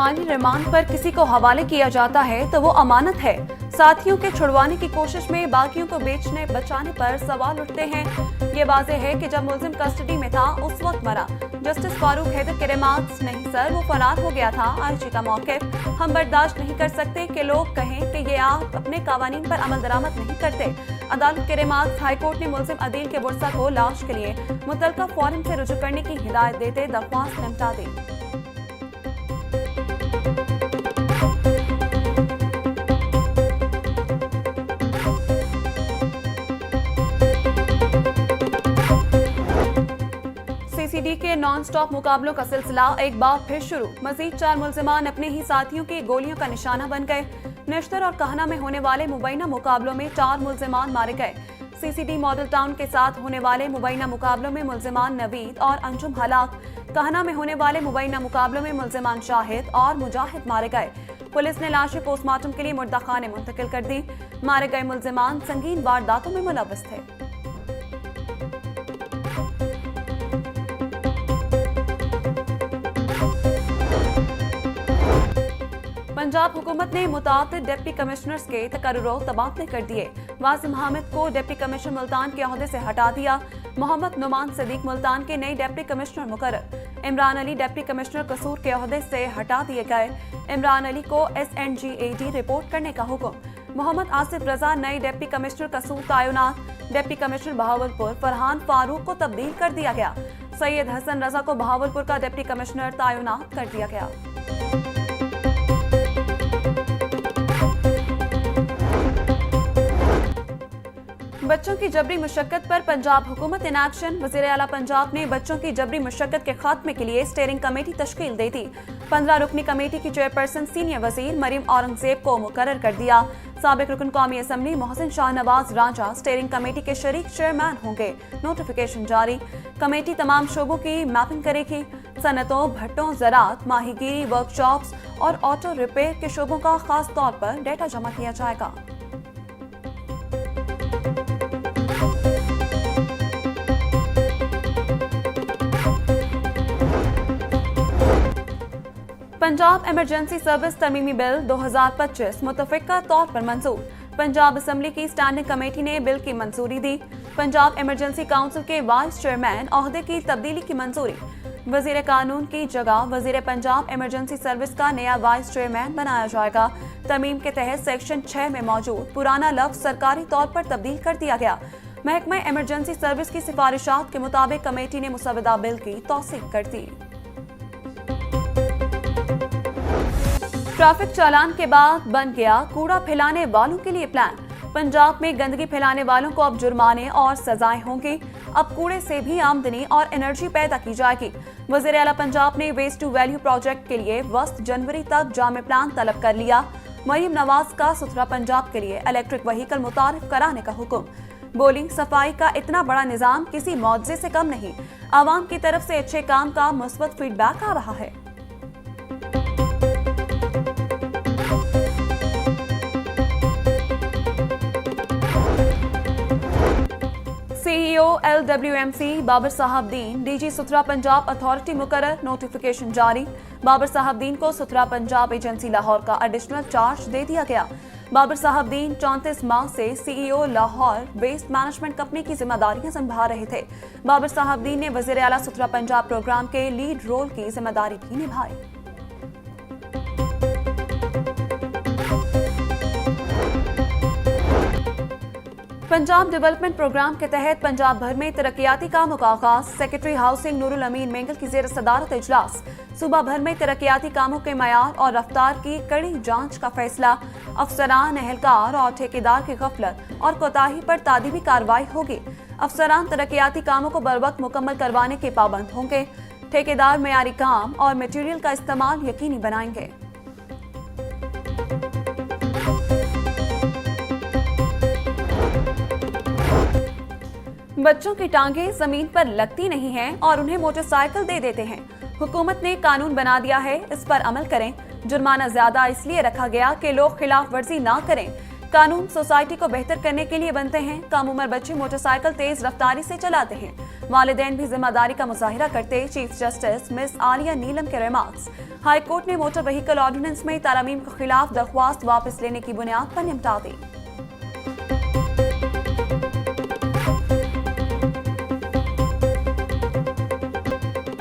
माली remand पर किसी को हवाले किया जाता है तो वो अमानत है। साथियों के छुड़वाने की कोशिश में बाकियों को बेचने बचाने पर सवाल उठते हैं। ये वाज़ेह है कि जब मुलजिम कस्टडी में था उस वक्त मरा। जस्टिस फारूक हैदर के रिमार्क्स, नहीं सर वो फरार हो गया था। आईजी का मौक़िफ़, हम बर्दाश्त नहीं कर सकते कि लोग कहें कि ये आप अपने कानून पर अमल दरामद नहीं करते। अदालत के रिमार्क्स, हाईकोर्ट ने मुलजिम अदील के बुरसा को लाश के लिए मुतल्लिका फॉरम से रुजू करने की हिदायत देते दरख्वास्त निपटा दी। सीसीडी के नॉन स्टॉप मुकाबलों का सिलसिला एक बार फिर शुरू। मजीद 4 मुल्जिमान अपने ही साथियों की गोलियों का निशाना बन गए। नश्तर और कहना में होने वाले मुबैना मुकाबलों में 4 मुल्जिमान मारे गए। सीसीडी मॉडल टाउन के साथ होने वाले मुबैना मुकाबलों में मुल्जिमान नवीद और अंजुम हलाक, कहना में होने वाले मुबैना मुकाबलों में मुल्जिमान शाहिद और मुजाहिद मारे गए। पुलिस ने लाशें पोस्टमार्टम के लिए मुर्दा खाने मुंतकिल कर दी। मारे गए मुल्जिमान संगीन वारदातों में मुलव्वस थे। पंजाब हुकूमत ने मुताअद्दिद डिप्टी कमिश्नर्स के तकर्रुरों तबादले कर दिए। वासिम हामिद को डिप्टी कमिश्नर मुल्तान के ओहदे से हटा दिया। मोहम्मद नुमान सदीक मुल्तान के नए डिप्टी कमिश्नर मुकर्रर। इमरान अली डिप्टी कमिश्नर कसूर के ओहदे से हटा दिए गए। इमरान अली को SNGAD रिपोर्ट करने का हुक्म। मोहम्मद आसिफ रजा नए डिप्टी कमिश्नर कसूर तैनात। डिप्टी कमिश्नर बहावलपुर फरहान फारूक को तब्दील कर दिया गया। सैयद हसन रजा को बहावलपुर का डिप्टी कमिश्नर तैनात कर दिया गया। बच्चों की जबरी मुशक्कत पर पंजाब हुकूमत इन एक्शन। वज़ीर आला पंजाब ने बच्चों की जबरी मुशक्कत के खात्मे के लिए स्टीयरिंग कमेटी तश्कील दी थी। 15 रुकनी कमेटी की चेयरपर्सन सीनियर वज़ीर मरीम औरंगजेब को मुकर्रर कर दिया। साबिक रुकन कौमी असम्बली मोहसिन शाहनवाज राजा स्टीयरिंग कमेटी के शरीक चेयरमैन होंगे। नोटिफिकेशन जारी। कमेटी तमाम शोबों की मैपिंग करेगी। सनतों, भट्टों, ज़राअत, माहीगीरी, वर्कशॉप्स और ऑटो रिपेयर के शोबों का खास तौर पर डेटा जमा किया जाएगा। पंजाब इमरजेंसी सर्विस तरमीमी बिल 2025 मुतफ़िक़ा तौर पर मंजूर। पंजाब असम्बली की स्टैंडिंग कमेटी ने बिल की मंजूरी दी। पंजाब इमरजेंसी काउंसिल के वाइस चेयरमैन ओहदे की तब्दीली की मंजूरी। वज़ीर कानून की जगह वज़ीर पंजाब इमरजेंसी सर्विस का नया वाइस चेयरमैन बनाया जाएगा। तरमीम के तहत सेक्शन 6 में मौजूद पुराना लफ्ज़ सरकारी तौर पर तब्दील कर दिया गया। महकमा इमरजेंसी सर्विस की सिफारिशात के मुताबिक कमेटी ने मुसवदा बिल की तौसीक कर दी। ट्रैफिक चालान के बाद बन गया कूड़ा फैलाने वालों के लिए प्लान। पंजाब में गंदगी फैलाने वालों को अब जुर्माने और सजाएं होंगी। अब कूड़े से भी आमदनी और एनर्जी पैदा की जाएगी। वज़ीर आला पंजाब ने वेस्ट टू वैल्यू प्रोजेक्ट के लिए 20 जनवरी तक जामे प्लान तलब कर लिया। मरीम नवाज का सुथरा पंजाब के लिए इलेक्ट्रिक व्हीकल मुतारिफ कराने का हुक्म। बोली, सफाई का इतना बड़ा निजाम किसी मौजज़े से कम नहीं। आवाम की तरफ से अच्छे काम का मुस्बत फीडबैक आ रहा है। CEO LWMC Babar Sahibdin DG सुथरा पंजाब अथॉरिटी मुकर्रर। नोटिफिकेशन जारी। बाबर साहबदीन को सुथरा पंजाब एजेंसी लाहौर का एडिशनल चार्ज दे दिया गया। बाबर साहबदीन 34 माह से CEO Lahore waste management company की जिम्मेदारियां संभाल रहे थे। बाबर साहबदीन ने वज़ीर आला सुथरा पंजाब प्रोग्राम के लीड रोल की जिम्मेदारी भी निभाई। पंजाब डेवलपमेंट प्रोग्राम के तहत पंजाब भर में तरक्याती कामों का आगाज। सेक्रेटरी हाउसिंग नूरुल अमीन मेंगल की जेर सदारत इजलास। सूबा भर में तरक्याती कामों के मयार और रफ्तार की कड़ी जांच का फैसला। अफसरान, एहलकार और ठेकेदार की गफलत और कोताही पर तादीबी कार्रवाई होगी। अफसरान तरक्याती कामों को बरवक्त मुकम्मल करवाने के पाबंद होंगे। ठेकेदार मेयारी काम और मटीरियल का इस्तेमाल यकीनी बनाएंगे। बच्चों की टांगें जमीन पर लगती नहीं हैं और उन्हें मोटरसाइकिल दे देते हैं। हुकूमत ने कानून बना दिया है, इस पर अमल करें। जुर्माना ज्यादा इसलिए रखा गया कि लोग खिलाफ वर्जी ना करें। कानून सोसाइटी को बेहतर करने के लिए बनते हैं। कम उम्र बच्चे मोटरसाइकिल तेज रफ्तारी से चलाते हैं। वालिदैन भी जिम्मेदारी का मुजाहिरा करते। चीफ जस्टिस मिस आलिया नीलम के रिमार्क्स। हाई कोर्ट ने मोटर व्हीकल ऑर्डिनेंस में तरमीम के खिलाफ दरख्वास्त वापस लेने की बुनियाद पर निपटा दी।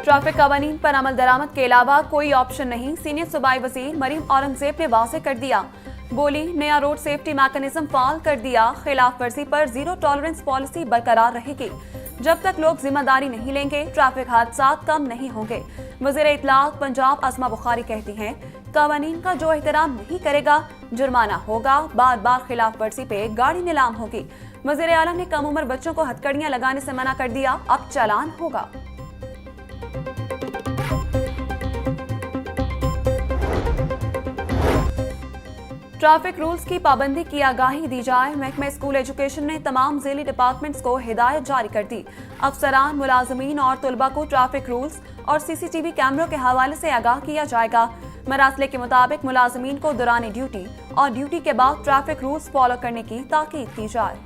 ट्रैफिक कवानीन पर अमल दरामद के अलावा कोई ऑप्शन नहीं। सीनियर सूबाई वजीर मरीम औरंगजेब ने वाज़ेह कर दिया। बोली, नया रोड सेफ्टी मैकेनिज्म फाल कर दिया। खिलाफ वर्जी पर जीरो टॉलरेंस पॉलिसी बरकरार रहेगी। जब तक लोग जिम्मेदारी नहीं लेंगे, ट्रैफिक हादसा कम नहीं होंगे। वज़ीर इत्तलात पंजाब आसमा बुखारी कहती हैं, कवानीन का जो एहतराम नहीं करेगा जुर्माना होगा। बार बार खिलाफ वर्जी पे गाड़ी नीलाम होगी। वज़ीर आला ने कम उम्र बच्चों को हथकड़ियां लगाने से मना कर दिया। अब चालान होगा। ट्रैफिक रूल्स की पाबंदी की आगाही दी जाए। महकमा स्कूल एजुकेशन ने तमाम ज़िली डिपार्टमेंट्स को हिदायत जारी कर दी। अफसरान, मुलाजमीन और तुलबा को ट्रैफिक रूल्स और सीसीटीवी कैमरों के हवाले से आगाह किया जाएगा। मरासले के मुताबिक मुलाजमीन को दौरान ड्यूटी और ड्यूटी के बाद ट्रैफिक रूल्स फॉलो करने की ताकीद की जाए।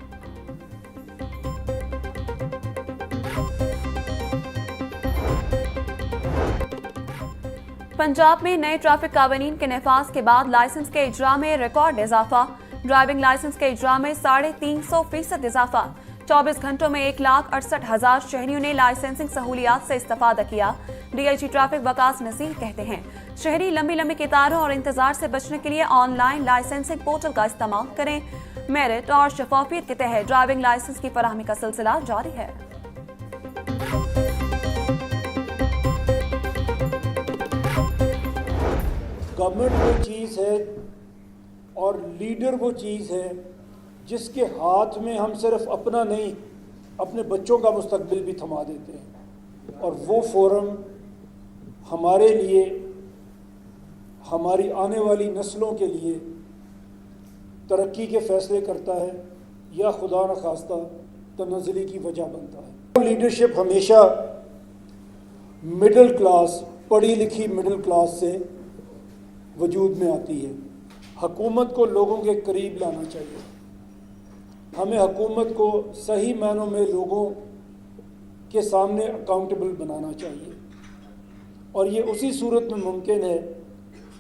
पंजाब में नए ट्रैफिक कानून के नफाज के बाद लाइसेंस के इजरा में रिकॉर्ड इजाफा। ड्राइविंग लाइसेंस के इजरा में 350% इजाफा। 24 घंटों में 1,68,000 शहरियों ने लाइसेंसिंग सहूलियात से इस्तेफादा किया। डीआईजी ट्रैफिक वकास नसीर कहते हैं, शहरी लंबी लंबी कतारों और इंतजार से बचने के लिए ऑनलाइन लाइसेंसिंग पोर्टल का इस्तेमाल करें। मेरिट और शफाफियत के तहत ड्राइविंग लाइसेंस की फराहमी का सिलसिला जारी है। गवर्नमेंट वो चीज़ है और लीडर वो चीज़ है जिसके हाथ में हम सिर्फ अपना नहीं, अपने बच्चों का मुस्तकबिल भी थमा देते हैं। और वो फोरम हमारे लिए, हमारी आने वाली नस्लों के लिए तरक्की के फैसले करता है या खुदा न खास्ता तनज़्ज़ुली की वजह बनता है। लीडरशिप हमेशा मिडिल क्लास, पढ़ी लिखी मिडिल क्लास से वजूद में आती है। हुकूमत को लोगों के करीब लाना चाहिए। हमें हुकूमत को सही मायनों में लोगों के सामने अकाउंटेबल बनाना चाहिए। और ये उसी सूरत में मुमकिन है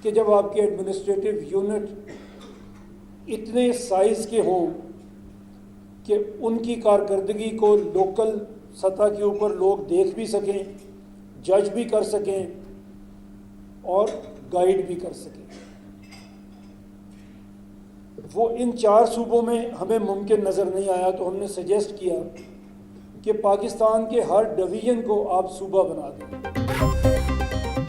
कि जब आपके एडमिनिस्ट्रेटिव यूनिट इतने साइज़ के हों कि उनकी कारकर्दगी को लोकल सतह के ऊपर लोग देख भी सकें, जज भी कर सकें और गाइड भी कर सकें। वो इन 4 सूबों में हमें मुमकिन नज़र नहीं आया, तो हमने सजेस्ट किया कि पाकिस्तान के हर डिवीज़न को आप सूबा बना दें।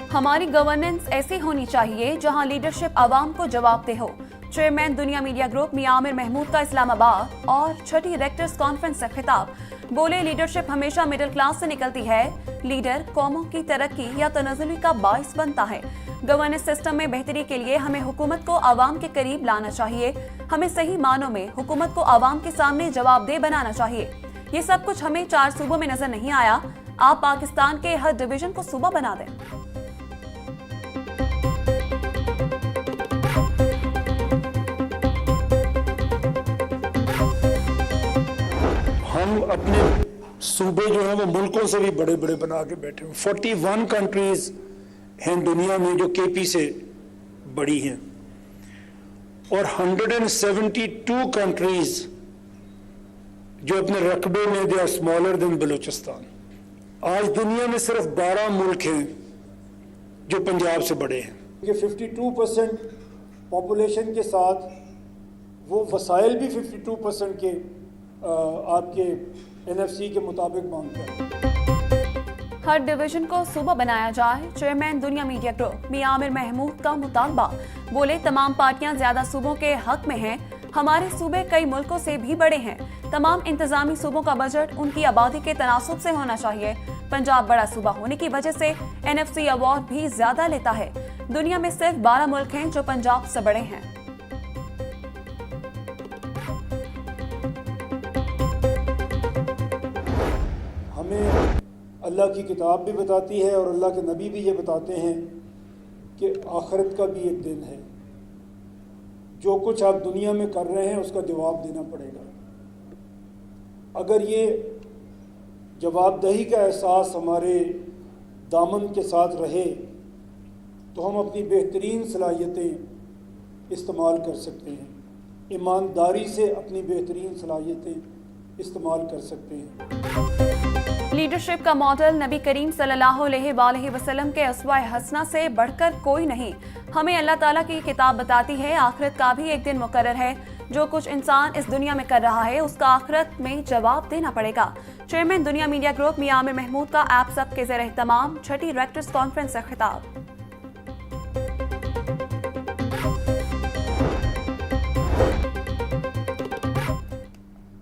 हमारी गवर्नेंस ऐसी होनी चाहिए जहां लीडरशिप आवाम को जवाबदेह हो। चेयरमैन दुनिया मीडिया ग्रुप मियां आमिर महमूद का इस्लामाबाद और छठी रेक्टर्स कॉन्फ्रेंस से खिताब। बोले, लीडरशिप हमेशा मिडिल क्लास से निकलती है। लीडर कौमों की तरक्की या तनज़्ज़ुली का बाइस बनता है। गवर्नेंस सिस्टम में बेहतरी के लिए हमें हुकूमत को आवाम के करीब लाना चाहिए। हमें सही मानों में हुकूमत को आवाम के सामने जवाबदेह बनाना चाहिए। ये सब कुछ हमें 4 सूबों में नजर नहीं आया। आप पाकिस्तान के हर डिवीजन को सूबा बना दें। हम अपने सूबे जो हैं वो मुल्कों से भी बड़े बड़े बना के बैठे हैं। 41 कंट्रीज हैं दुनिया में जो केपी से बड़ी हैं और 172 कंट्रीज जो अपने रकबे में they are smaller than Balochistan. आज दुनिया में सिर्फ 12 मुल्क हैं जो पंजाब से बड़े हैं। कि 52% पॉपुलेशन के साथ वो वसाइल भी 52% के आपके एनएफसी के मुताबिक मांगता है। हर डिवीजन को सूबा बनाया जाए। चेयरमैन दुनिया मीडिया ग्रुप मियां आमिर महमूद का मुतालबा। बोले, तमाम पार्टियां ज्यादा सूबों के हक में हैं। हमारे सूबे कई मुल्कों से भी बड़े हैं। तमाम इंतजामी सूबों का बजट उनकी आबादी के तनासुब से होना चाहिए। पंजाब बड़ा सूबा होने की वजह से एनएफसी अवार्ड भी ज्यादा लेता है। दुनिया में सिर्फ 12 मुल्क हैं जो पंजाब से बड़े हैं। हमें अल्लाह की किताब भी बताती है और अल्लाह के नबी भी ये बताते हैं कि आखिरत का भी एक दिन है जो कुछ आप दुनिया में कर रहे हैं उसका जवाब देना पड़ेगा। अगर ये जवाबदेही का एहसास हमारे दामन के साथ रहे तो हम अपनी बेहतरीन सलाहियतें इस्तेमाल कर सकते हैं, ईमानदारी से अपनी बेहतरीन सलाहियतें इस्तेमाल कर सकते हैं। लीडरशिप का मॉडल नबी करीम सल्लल्लाहु अलैहि वसल्लम के अस्वा हसना से बढ़कर कोई नहीं। हमें अल्लाह ताला की किताब बताती है आखिरत का भी एक दिन मुकर्रर है। जो कुछ इंसान इस दुनिया में कर रहा है उसका आखिरत में जवाब देना पड़ेगा। चेयरमैन दुनिया मीडिया ग्रुप मियां आमिर महमूद का ऐप सब के ज़ेर एहतमाम छठी रेक्टर्स कॉन्फ्रेंस से खिताब।